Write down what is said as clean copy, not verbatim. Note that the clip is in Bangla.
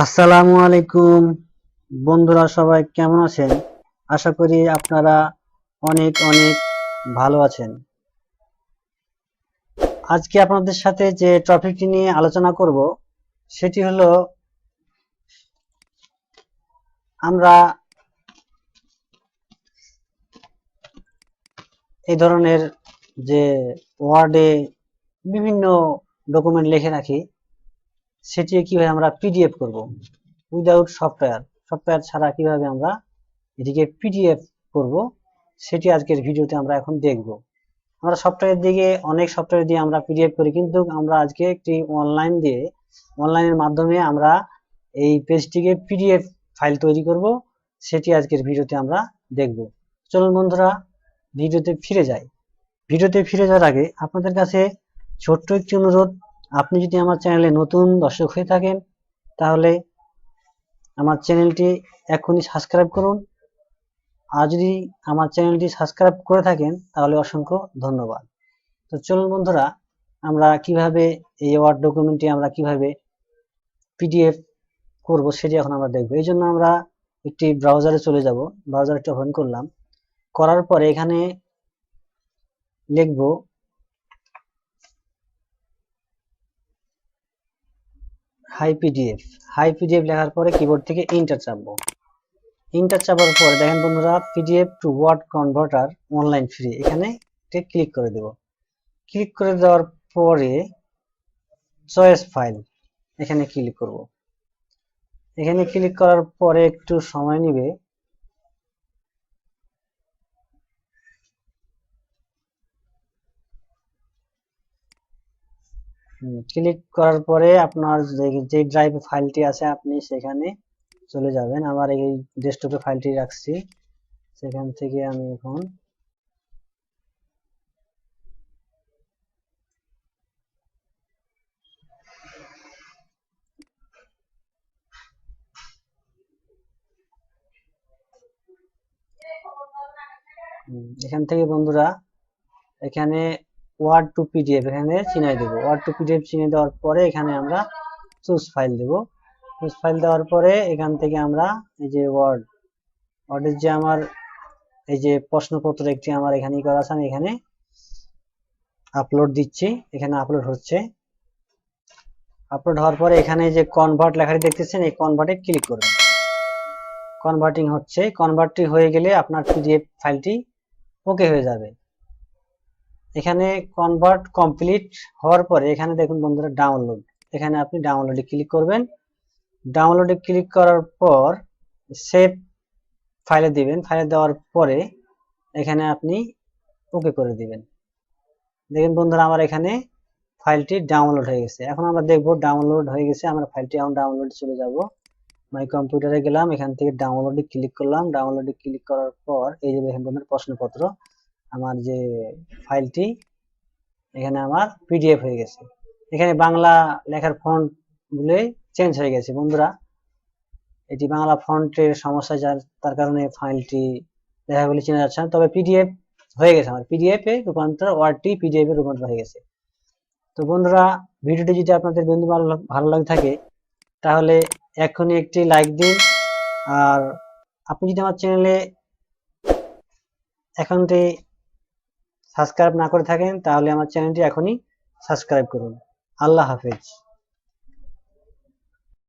আসসালামু আলাইকুম বন্ধুরা, সবাই কেমন আছেন? আশা করি আপনারা অনেক অনেক ভালো আছেন। আজকে আপনাদের সাথে যে টপিকটি নিয়ে আলোচনা করব সেটি হলো আমরা এই ধরনের যে ওয়ার্ডে বিভিন্ন ডকুমেন্ট লিখে রাখি, সেটি কিভাবে আমরা পিডিএফ করব উইদাউট সফটওয়্যার ছাড়া কিভাবে আমরা এটিকে পিডিএফ করব, সেটি আজকের ভিডিওতে আমরা এখন দেখব। আমরা অনেক সফটওয়্যার দিয়ে আমরা পিডিএফ করি, কিন্তু আমরা আজকে একটি অনলাইনের মাধ্যমে আমরা এই পেজটিকে পিডিএফ ফাইল তৈরি করব, সেটি আজকের ভিডিওতে আমরা দেখব। চলুন বন্ধুরা, ভিডিওতে ফিরে যাওয়ার আগে আপনাদের কাছে ছোট্ট একটি অনুরোধ। আপনি যদি আমার চ্যানেলে নতুন দর্শক হয়ে থাকেন, তাহলে আমার চ্যানেলটি এখনই সাবস্ক্রাইব করুন। আর যদি আমার চ্যানেলটি সাবস্ক্রাইব করে থাকেন তাহলে অসংখ্য ধন্যবাদ। তো চলুন বন্ধুরা, আমরা কিভাবে এই ওয়ার্ড ডকুমেন্টটি আমরা কিভাবে পিডিএফ করব সেটি এখন আমরা দেখব। এই জন্য আমরা একটি ব্রাউজারে চলে যাব। ব্রাউজারটি ওপেন করলাম, করার পরে এখানে লিখব হাই পিডিএফ লেখার পরে কিবোর্ড থেকে ইন্টার চাপবো। ইন্টার চাপার পরে দেখেন বন্ধুরা, PDF to word converter online free, এখানে ক্লিক করে দেব। ক্লিক করে দেওয়ার পরে চয়েস ফাইল, এখানে ক্লিক করব। এখানে ক্লিক করার পরে একটু সময় নেবে। ক্লিক করার পরে আপনার যে ড্রাইভে ফাইলটি আছে আপনি সেখানে চলে যাবেন। আমার এই ডেস্কটপে ফাইলটি রাখছি, সেখান থেকে আমি এখন এখান থেকে বন্ধুরা এখানে ওয়ার্ড টু পিডিএফ এখানে চিনাই দেবো। ওয়ার্ড টু পিডিএফ চিনে দেওয়ার পরে এখানে আমরা চুজ ফাইল দেব। চুজ ফাইল দেওয়ার পরে এখান থেকে আমরা এই যে ওয়ার্ডের যে আমার এই যে প্রশ্নপত্র একটি আমার এখানে করা আছে, আমি এখানে আপলোড দিচ্ছি। এখানে আপলোড হচ্ছে। আপলোড হওয়ার পরে এখানে যে কনভার্ট লেখাটি দেখতেছেন, এই কনভার্টে ক্লিক করবেন। কনভার্টিং হচ্ছে। কনভার্টিং হয়ে গেলে আপনার পিডিএফ ফাইলটি ওকে হয়ে যাবে। এখানে কনভার্ট কমপ্লিট হওয়ার পরে এখানে দেখুন বন্ধুরা ডাউনলোড, এখানে আপনি ডাউনলোডে ক্লিক করবেন। ডাউনলোডে ক্লিক করার পর সেভ ফাইলে দিবেন। ফাইলে দেওয়ার পরে এখানে আপনি ওকে করে দিবেন। দেখেন বন্ধুরা, আমার এখানে ফাইলটি ডাউনলোড হয়ে গেছে। এখন আমরা দেখব ডাউনলোড হয়ে গেছে। আমরা ফাইলটি এখন ডাউনলোড চলে যাব। মাই কম্পিউটারে গেলাম, এখান থেকে ডাউনলোডে ক্লিক করলাম। ডাউনলোডে ক্লিক করার পর এই যে দেখেন বন্ধুরা প্রশ্নপত্র, আমার যে ফাইলটি এখানে আমার পিডিএফ হয়ে গেছে। এখানে বাংলা লেখার ফন্ট গুলো চেঞ্জ হয়ে গেছে বন্ধুরা। এটি বাংলা ফন্টের সমস্যা, তার কারণে ফাইলটি লেখাগুলি চেনা যাচ্ছে না। তবে পিডিএফ হয়ে গেছে, আমার পিডিএফ এ রূপান্তর, ওয়ার্ডটি পিডিএফ এ রূপান্তর হয়ে গেছে। তো বন্ধুরা, ভিডিওটি যদি আপনাদের ভালো লাগে থাকে তাহলে এখনই একটি লাইক দিন। আর আপনি যদি আমার চ্যানেলে এখনটি সাবস্ক্রাইব না করে থাকেন তাহলে আমার চ্যানেলটি এখনই সাবস্ক্রাইব করুন। আল্লাহ হাফেজ।